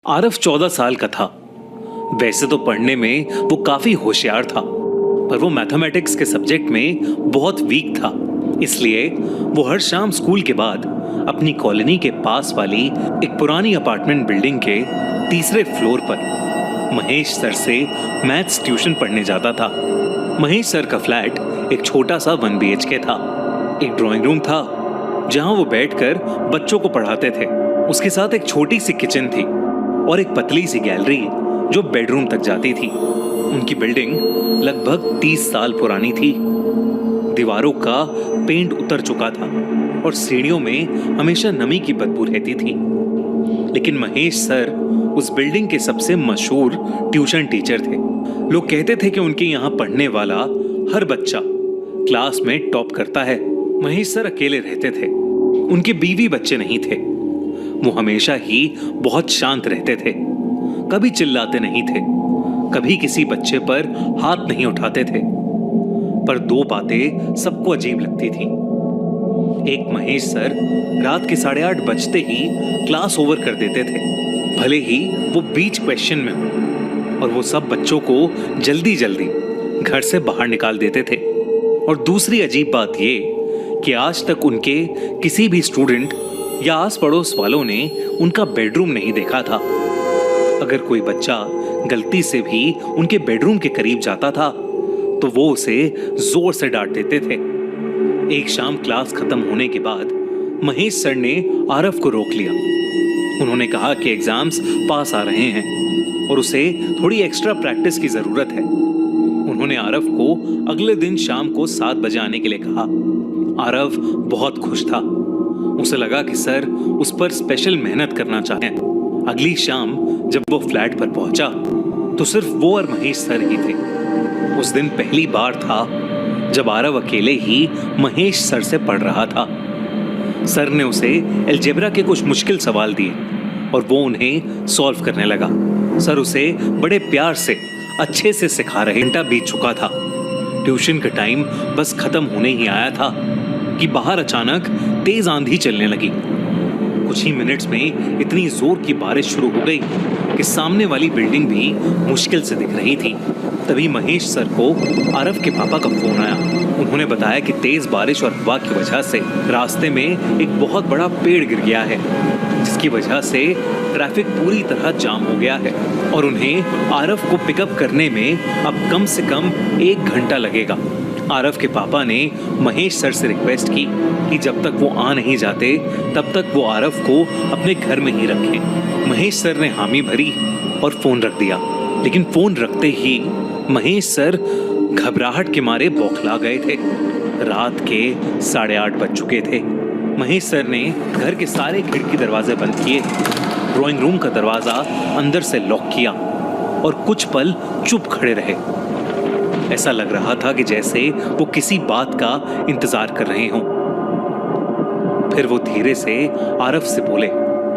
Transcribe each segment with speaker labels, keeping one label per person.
Speaker 1: आरव 14 साल का था। वैसे तो पढ़ने में वो काफी होशियार था, पर वो मैथमेटिक्स के सब्जेक्ट में बहुत वीक था। इसलिए वो हर शाम स्कूल के बाद अपनी कॉलोनी के पास वाली एक पुरानी अपार्टमेंट बिल्डिंग के तीसरे फ्लोर पर महेश सर से मैथ्स ट्यूशन पढ़ने जाता था। महेश सर का फ्लैट एक छोटा सा 1 BHK था। एक ड्राइंग रूम था जहां वो बैठकर बच्चों को पढ़ाते थे। उसके साथ एक छोटी सी किचन थी और एक पतली सी गैलरी जो बेडरूम तक जाती थी। उनकी बिल्डिंग लगभग 30 साल पुरानी थी। दीवारों का पेंट उतर चुका था और सीढ़ियों में हमेशा नमी की बदबू रहती थी। लेकिन महेश सर उस बिल्डिंग के सबसे मशहूर ट्यूशन टीचर थे। लोग कहते थे कि उनके यहाँ पढ़ने वाला हर बच्चा क्लास में टॉप करता है। महेश सर अकेले रहते थे। उनके बीवी बच्चे नहीं थे। वो हमेशा ही बहुत शांत रहते थे, कभी चिल्लाते नहीं थे, कभी किसी बच्चे पर हाथ नहीं उठाते थे। पर 2 बातें सबको अजीब लगती थी। एक, महेश सर रात के 8:30 बजते ही क्लास ओवर कर देते थे, भले ही वो बीच क्वेश्चन में हो, और वो सब बच्चों को जल्दी जल्दी घर से बाहर निकाल देते थे। और दूसरी अजीब बात ये कि आज तक उनके किसी भी स्टूडेंट या आस पड़ोस वालों ने उनका बेडरूम नहीं देखा था। अगर कोई बच्चा गलती से भी उनके बेडरूम के करीब जाता था तो वो उसे जोर से डांट देते थे। एक शाम क्लास खत्म होने के बाद महेश सर ने आरव को रोक लिया। उन्होंने कहा कि एग्जाम्स पास आ रहे हैं और उसे थोड़ी एक्स्ट्रा प्रैक्टिस की जरूरत है। उन्होंने आरव को अगले दिन शाम को 7 बजे आने के लिए कहा। आरव बहुत खुश था। उसे लगा कि सर उस पर स्पेशल मेहनत करना चाहते हैं। अगली शाम जब वो फ्लैट पर पहुंचा तो सिर्फ वो और महेश सर ही थे। उस दिन पहली बार था जब आरव अकेले ही महेश सर से पढ़ रहा था। सर ने उसे अलजेब्रा के कुछ मुश्किल सवाल दिए और वो उन्हें सॉल्व करने लगा। सर उसे बड़े प्यार से अच्छे से सिखा रहे। घंटा बीत चुका था। ट्यूशन का टाइम बस खत्म होने ही आया था कि बाहर अचानक तेज आंधी चलने लगी। कुछ ही मिनट्स में इतनी जोर की बारिश शुरू हो गई कि सामने वाली बिल्डिंग भी मुश्किल से दिख रही थी। तभी महेश सर को आरव के पापा का फोन आया। उन्होंने बताया कि तेज बारिश और हवा की वजह से रास्ते में एक बहुत बड़ा पेड़ गिर गया है, जिसकी वजह से ट्रैफिक पूरी तरह जाम हो गया है और उन्हें आरव को पिकअप करने में अब कम से कम 1 घंटा लगेगा। आरव के पापा ने महेश सर से रिक्वेस्ट की कि जब तक वो आ नहीं जाते तब तक वो आरव को अपने घर में ही रखें। महेश सर ने हामी भरी और फोन रख दिया। लेकिन फोन रखते ही महेश सर घबराहट के मारे बौखला गए थे। रात के 8:30 बज चुके थे। महेश सर ने घर के सारे खिड़की दरवाजे बंद किए, ड्राइंग रूम का दरवाजा अंदर से लॉक किया और कुछ पल चुप खड़े रहे। ऐसा लग रहा था कि जैसे वो किसी बात का इंतजार कर रहे हों। फिर वो धीरे से आरव से बोले,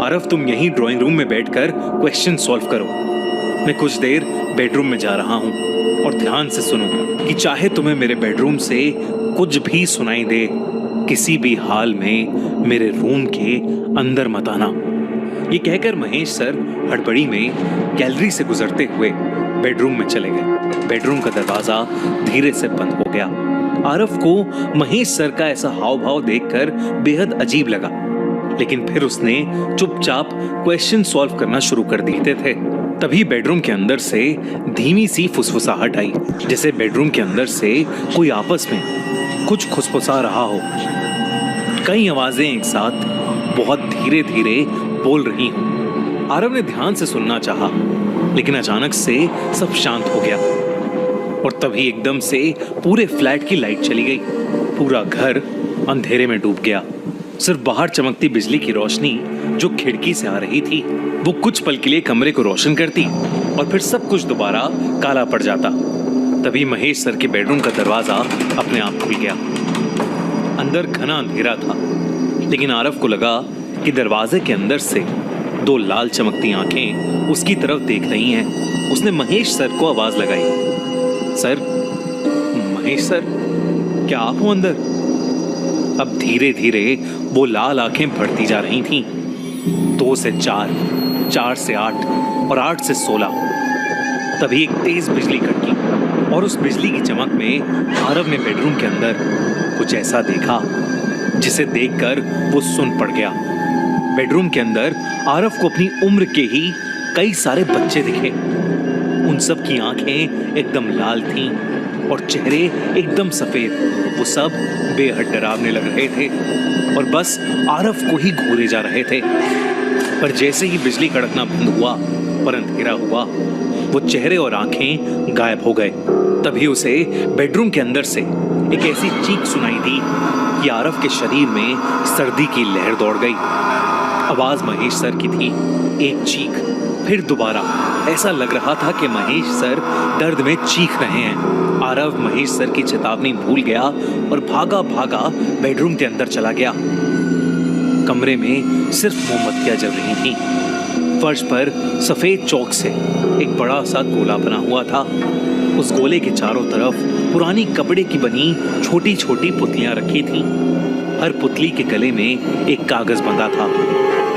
Speaker 1: आरव तुम यहीं ड्राइंग रूम में बैठकर क्वेश्चन सॉल्व करो। मैं कुछ देर बेडरूम में जा रहा हूँ और ध्यान से सुनो कि चाहे तुम्हें मेरे बेडरूम से कुछ भी सुनाई दे, किसी भी हाल में मेरे रूम के अंदर मत आना। ये कहकर महेश सर हड़बड़ी में गैलरी से गुजरते हुए बेडरूम में चले गए। बेडरूम का दरवाजा धीरे से बंद हो गया। आरव को महेश सर का ऐसा हाव भाव देखकर बेहद अजीब लगा, लेकिन फिर उसने चुपचाप क्वेश्चन सॉल्व करना शुरू कर दिए थे। तभी बेडरूम के अंदर से धीमी सी फुसफुसाहट आई, जैसे बेडरूम के अंदर से कोई आपस में कुछ खुसफुसा रहा हो। कई आवाजें एक साथ बहुत धीरे धीरे बोल रही हूं। आरव ने ध्यान से सुनना चाहा, लेकिन अचानक से सब शांत हो गया और तभी एकदम से पूरे फ्लैट की लाइट चली गई। पूरा घर अंधेरे में डूब गया। सिर्फ बाहर चमकती बिजली की रोशनी जो खिड़की से आ रही थी वो कुछ पल के लिए कमरे को रोशन करती और फिर सब कुछ दोबारा काला पड़ जाता। तभी महेश सर के बेडरूम का दरवाजा अपने आप खुल गया। अंदर घना अंधेरा था, लेकिन आरव को लगा कि दरवाजे के अंदर से 2 लाल चमकती आंखें उसकी तरफ देख रही हैं। उसने महेश सर को आवाज लगाई, सर, महेश सर, क्या आप हो अंदर? अब धीरे धीरे वो लाल आंखें बढ़ती जा रही थीं। 2 से 4, 4 से 8 और 8 से 16। तभी एक तेज बिजली कड़की और उस बिजली की चमक में आरव ने बेडरूम के अंदर कुछ ऐसा देखा जिसे देखकर वो सुन पड़ गया। बेडरूम के अंदर आरव को अपनी उम्र के ही कई सारे बच्चे दिखे। उन सब की आंखें एकदम लाल थीं और चेहरे एकदम सफेद। वो सब बेहद डरावने लग रहे थे और बस आरव को ही घूरे जा रहे थे। पर जैसे ही बिजली कड़कना बंद हुआ और अंधेरा हुआ, वो चेहरे और आंखें गायब हो गए। तभी उसे बेडरूम के अंदर से एक ऐसी चीख सुनाई दी कि आरव के शरीर में सर्दी की लहर दौड़ गई। आवाज महेश सर की थी। एक चीख, फिर दोबारा। ऐसा लग रहा था कि महेश सर दर्द में चीख रहे हैं। आरव महेश सर की चेतावनी भूल गया और भागा भागा बेडरूम के अंदर चला गया। कमरे में सिर्फ मोमबत्तियां जल रही थीं। फर्श पर सफेद चौक से एक बड़ा सा गोला बना हुआ था। उस गोले के चारों तरफ पुरानी कपड़े की बनी छोटी छोटी पुतलियां रखी थीं। हर पुतली के गले में एक कागज बंधा था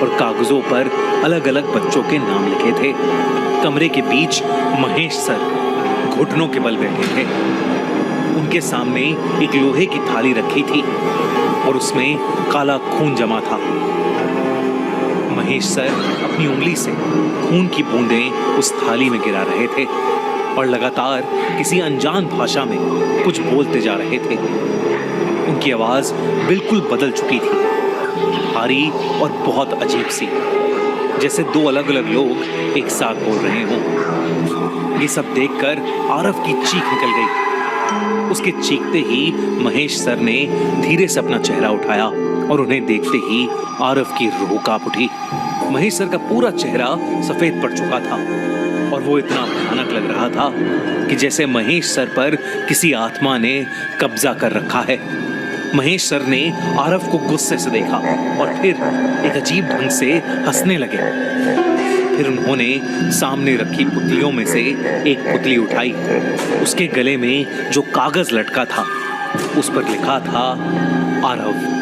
Speaker 1: और कागजों पर अलग अलग बच्चों के नाम लिखे थे। कमरे के बीच महेश सर घुटनों के बल बैठे थे। उनके सामने एक लोहे की थाली रखी थी और उसमें काला खून जमा था। महेश सर अपनी उंगली से खून की बूंदें उस थाली में गिरा रहे थे और लगातार किसी अनजान भाषा में कुछ बोलते जा रहे थे। उनकी आवाज बिल्कुल बदल चुकी थी, भारी और बहुत अजीब सी, जैसे दो अलग अलग लोग एक साथ बोल रहे हों। ये सब देखकर आरव की चीख निकल गई। उसके चीखते ही महेश सर ने धीरे से अपना चेहरा उठाया और उन्हें देखते ही आरव की रूह कांप उठी। महेश सर का पूरा चेहरा सफेद पड़ चुका था और वो इतना भयानक लग रहा था कि जैसे महेश सर पर किसी आत्मा ने कब्जा कर रखा है। महेश सर ने आरव को गुस्से से देखा और फिर एक अजीब ढंग से हंसने लगे। फिर उन्होंने सामने रखी पुतलियों में से एक पुतली उठाई। उसके गले में जो कागज लटका था उस पर लिखा था आरव।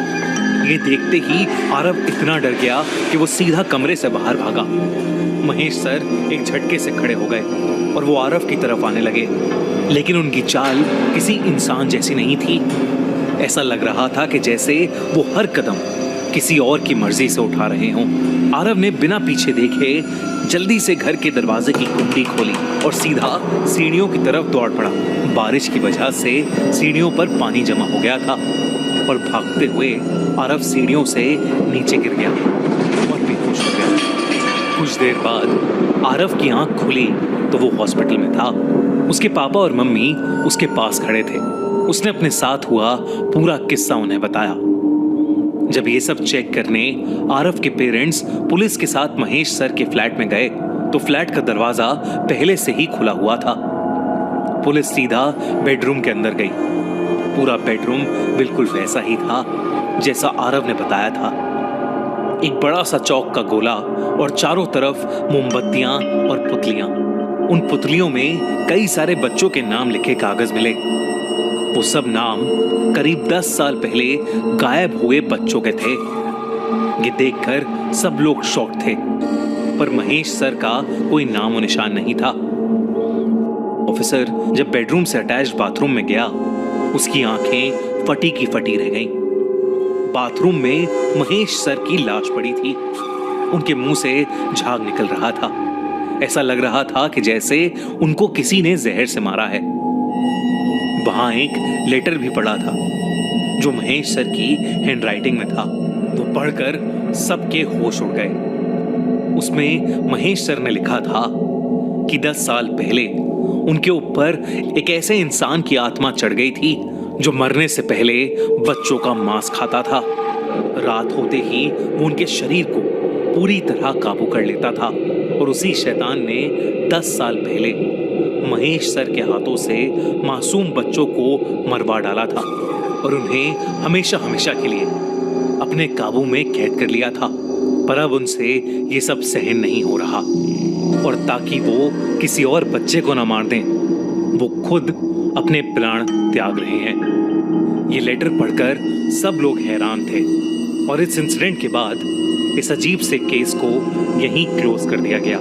Speaker 1: ये देखते ही आरव इतना डर गया कि वो सीधा कमरे से बाहर भागा। महेश सर एक झटके से खड़े हो गए और वो आरव की तरफ आने लगे, लेकिन उनकी चाल किसी इंसान जैसी नहीं थी। ऐसा लग रहा था कि जैसे वो हर कदम किसी और की मर्जी से उठा रहे हों। आरव ने बिना पीछे देखे जल्दी से घर के दरवाजे की कुंडी खोली और सीधा सीढ़ियों की तरफ दौड़ पड़ा। बारिश की वजह से सीढ़ियों पर पानी जमा हो गया था और भागते हुए आरव सीढ़ियों से नीचे गिर गया और बेहोश हो गया। कुछ देर बाद आरव की आंख खुली तो वो हॉस्पिटल में था। उसके पापा और मम्मी उसके पास खड़े थे। उसने अपने साथ हुआ पूरा किस्सा उन्हें बताया। जब ये सब चेक करने आरव के पेरेंट्स पुलिस के साथ महेश सर के फ्लैट में गए तो फ्लैट का दरवाजा पहले से ही खुला हुआ था। पुलिस सीधा बेडरूम के अंदर गई। पूरा बेडरूम बिल्कुल वैसा ही था जैसा आरव ने बताया था। एक बड़ा सा चौक का गोला और चारों तरफ मोमबत्तियां और पुतलियां। उन पुतलियों में कई सारे बच्चों के नाम लिखे कागज मिले। वो सब नाम करीब 10 साल पहले गायब हुए बच्चों के थे। ये देखकर सब लोग शॉक थे, पर महेश सर का कोई नाम और निशान नहीं था। ऑफिसर जब बेडरूम से अटैच्ड बाथरूम में गया, उसकी आंखें फटी की फटी रह गईं। बाथरूम में महेश सर की लाश पड़ी थी। उनके मुंह से झाग निकल रहा था। ऐसा लग रहा था कि जैसे उनको किसी ने जहर से मारा है। वहां एक लेटर भी पड़ा था जो महेश सर की हैंडराइटिंग में था। वो पढ़कर सबके होश उड़ गए। उसमें महेश सर ने लिखा था कि 10 साल पहले उनके ऊपर एक ऐसे इंसान की आत्मा चढ़ गई थी जो मरने से पहले बच्चों का मांस खाता था। रात होते ही वो उनके शरीर को पूरी तरह काबू कर लेता था और उसी शैतान ने 10 साल पहले महेश सर के हाथों से मासूम बच्चों को मरवा डाला था और उन्हें हमेशा हमेशा के लिए अपने काबू में कैद कर लिया था। पर अब उनसे ये सब सहन नहीं हो रहा और ताकि वो किसी और बच्चे को न मार दें, वो खुद अपने प्राण त्याग रहे हैं। ये लेटर पढ़कर सब लोग हैरान थे और इस इंसिडेंट के बाद इस अजीब से केस को यहीं क्लोज कर दिया गया।